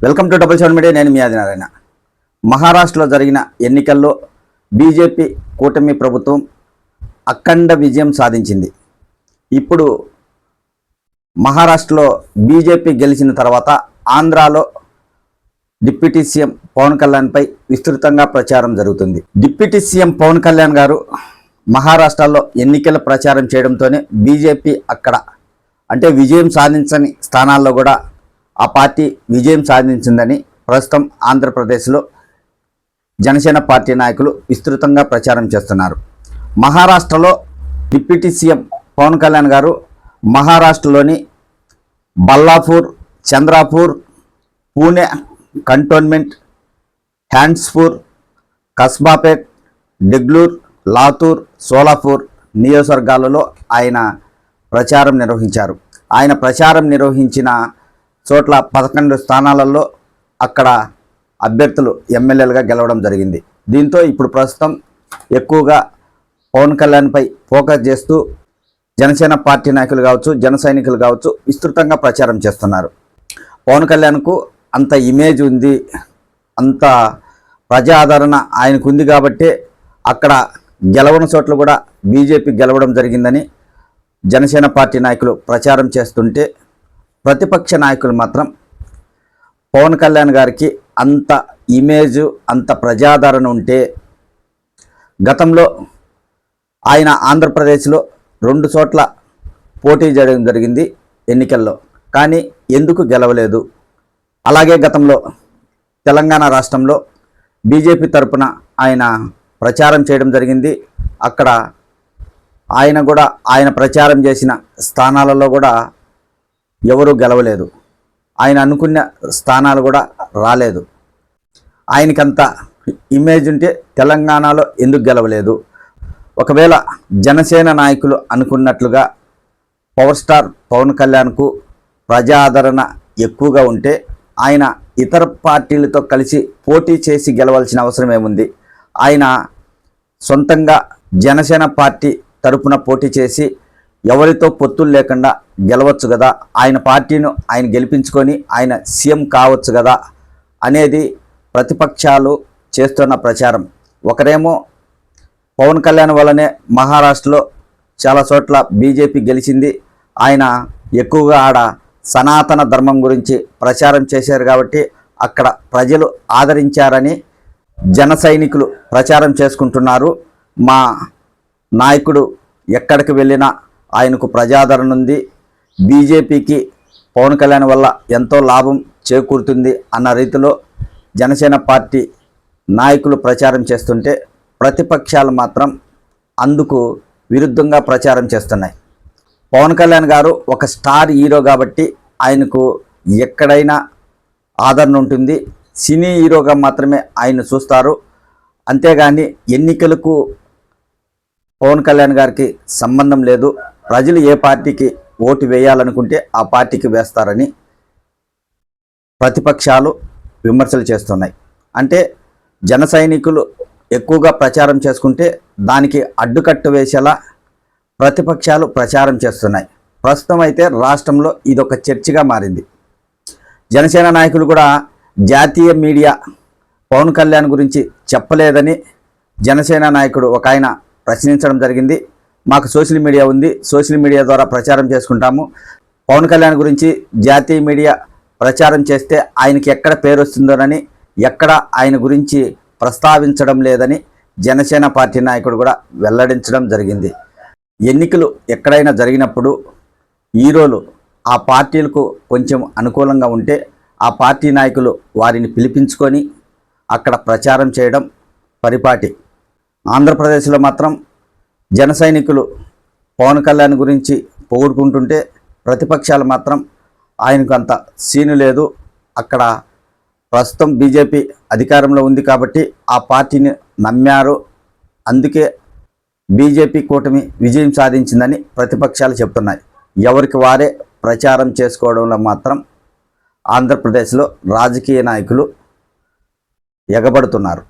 Welcome to double seven media. నేను మీ ఆదినారాయణ. మహారాష్ట్రలో జరిగిన ఎన్నికల్లో బీజేపీ కూటమి ప్రభుత్వం అఖండ విజయం సాధించింది. ఇప్పుడు మహారాష్ట్రలో బీజేపీ గెలిచిన తర్వాత ఆంధ్రాలో డిప్యూటీ సీఎం పవన్ కళ్యాణ్పై విస్తృతంగా ప్రచారం జరుగుతుంది. డిప్యూటీ సీఎం పవన్ కళ్యాణ్ గారు మహారాష్ట్రలో ఎన్నికల ప్రచారం చేయడంతోనే బీజేపీ అక్కడ అంటే విజయం సాధించని స్థానాల్లో కూడా ఆ పార్టీ విజయం సాధించిందని ప్రస్తుతం ఆంధ్రప్రదేశ్లో జనసేన పార్టీ నాయకులు విస్తృతంగా ప్రచారం చేస్తున్నారు. మహారాష్ట్రలో డిప్యూటీ సీఎం పవన్ కళ్యాణ్ గారు మహారాష్ట్రలోని బల్లాపూర్, చంద్రాపూర్, పూణే కంటోన్మెంట్, హ్యాండ్స్పూర్, కస్బాపేట్, డెగ్లూర్, లాతూర్, సోలాపూర్ నియోజకవర్గాలలో ఆయన ప్రచారం నిర్వహించారు. ఆయన ప్రచారం నిర్వహించిన చోట్ల 11 స్థానాలలో అక్కడ అభ్యర్థులు ఎమ్మెల్యేలుగా గెలవడం జరిగింది. దీంతో ఇప్పుడు ప్రస్తుతం ఎక్కువగా పవన్ కళ్యాణ్పై ఫోకస్ చేస్తూ జనసేన పార్టీ నాయకులు కావచ్చు, జన సైనికులు కావచ్చు విస్తృతంగా ప్రచారం చేస్తున్నారు. పవన్ కళ్యాణ్కు అంత ఇమేజ్ ఉంది, అంత ప్రజా ఆదరణ ఆయనకు ఉంది కాబట్టి అక్కడ గెలవని చోట్ల కూడా బీజేపీ గెలవడం జరిగిందని జనసేన పార్టీ నాయకులు ప్రచారం చేస్తుంటే, ప్రతిపక్ష నాయకులు మాత్రం పవన్ కళ్యాణ్ గారికి అంత ఇమేజ్, అంత ప్రజాదరణ ఉంటే గతంలో ఆయన ఆంధ్రప్రదేశ్లో 2 చోట్ల పోటీ చేయడం జరిగింది ఎన్నికల్లో, కానీ ఎందుకు గెలవలేదు? అలాగే గతంలో తెలంగాణ రాష్ట్రంలో బీజేపీ తరపున ఆయన ప్రచారం చేయడం జరిగింది. అక్కడ ఆయన ప్రచారం చేసిన స్థానాలలో కూడా ఎవరూ గెలవలేదు. ఆయన అనుకున్న స్థానాలు కూడా రాలేదు. ఆయనకంత ఇమేజ్ ఉంటే తెలంగాణలో ఎందుకు గెలవలేదు? ఒకవేళ జనసేన నాయకులు అనుకున్నట్లుగా పవర్ స్టార్ పవన్ కళ్యాణ్కు ప్రజా ఆదరణ ఎక్కువగా ఉంటే ఆయన ఇతర పార్టీలతో కలిసి పోటీ చేసి గెలవాల్సిన అవసరం ఏముంది? ఆయన సొంతంగా జనసేన పార్టీ తరపున పోటీ చేసి ఎవరితో పొత్తులు లేకుండా గెలవచ్చు కదా, ఆయన పార్టీను ఆయన గెలిపించుకొని ఆయన సీఎం కావచ్చు కదా అనేది ప్రతిపక్షాలు చేస్తున్న ప్రచారం. ఒకరేమో పవన్ కళ్యాణ్ వల్లనే మహారాష్ట్రలో చాలా చోట్ల బీజేపీ గెలిచింది, ఆయన ఎక్కువగా ఆడ సనాతన ధర్మం గురించి ప్రచారం చేశారు కాబట్టి అక్కడ ప్రజలు ఆదరించారని జన సైనికులు ప్రచారం చేసుకుంటున్నారు. మా నాయకుడు ఎక్కడికి వెళ్ళినా ఆయనకు ప్రజాదరణ ఉంది, బీజేపీకి పవన్ కళ్యాణ్ వల్ల ఎంతో లాభం చేకూరుతుంది అన్న రీతిలో జనసేన పార్టీ నాయకులు ప్రచారం చేస్తుంటే, ప్రతిపక్షాలు మాత్రం అందుకు విరుద్ధంగా ప్రచారం చేస్తున్నాయి. పవన్ కళ్యాణ్ గారు ఒక స్టార్ హీరో కాబట్టి ఆయనకు ఎక్కడైనా ఆదరణ ఉంటుంది, సినీ హీరోగా మాత్రమే ఆయన చూస్తారు. అంతేగాని ఎన్నికలకు పవన్ కళ్యాణ్ గారికి సంబంధం లేదు. ప్రజలు ఏ పార్టీకి ఓటు వేయాలనుకుంటే ఆ పార్టీకి వేస్తారని ప్రతిపక్షాలు విమర్శలు చేస్తున్నాయి. అంటే జన సైనికులు ఎక్కువగా ప్రచారం చేసుకుంటే దానికి అడ్డుకట్ట వేసేలా ప్రతిపక్షాలు ప్రచారం చేస్తున్నాయి. ప్రస్తుతం అయితే రాష్ట్రంలో ఇదొక చర్చగా మారింది. జనసేన నాయకులు కూడా జాతీయ మీడియా పవన్ కళ్యాణ్ గురించి చెప్పలేదని జనసేన నాయకుడు ఒక ఆయన ప్రశ్నించడం జరిగింది. మాకు సోషల్ మీడియా ఉంది, సోషల్ మీడియా ద్వారా ప్రచారం చేసుకుంటాము, పవన్ కళ్యాణ్ గురించి జాతీయ మీడియా ప్రచారం చేస్తే ఆయనకి ఎక్కడ పేరు వస్తుందోనని ఎక్కడ ఆయన గురించి ప్రస్తావించడం లేదని జనసేన పార్టీ నాయకుడు కూడా వెల్లడించడం జరిగింది. ఎన్నికలు ఎక్కడైనా జరిగినప్పుడు హీరోలు ఆ పార్టీలకు కొంచెం అనుకూలంగా ఉంటే ఆ పార్టీ నాయకులు వారిని పిలిపించుకొని అక్కడ ప్రచారం చేయడం పరిపాటి. ఆంధ్రప్రదేశ్లో మాత్రం జన సైనికులు పవన్ కళ్యాణ్ గురించి పొగుడుకుంటుంటే ప్రతిపక్షాలు మాత్రం ఆయనకు అంత సీను లేదు, అక్కడ ప్రస్తుతం బీజేపీ అధికారంలో ఉంది కాబట్టి ఆ పార్టీని నమ్మారు, అందుకే బీజేపీ కూటమి విజయం సాధించిందని ప్రతిపక్షాలు చెప్తున్నాయి. ఎవరికి వారే ప్రచారం చేసుకోవడంలో మాత్రం ఆంధ్రప్రదేశ్లో రాజకీయ నాయకులు ఎగబడుతున్నారు.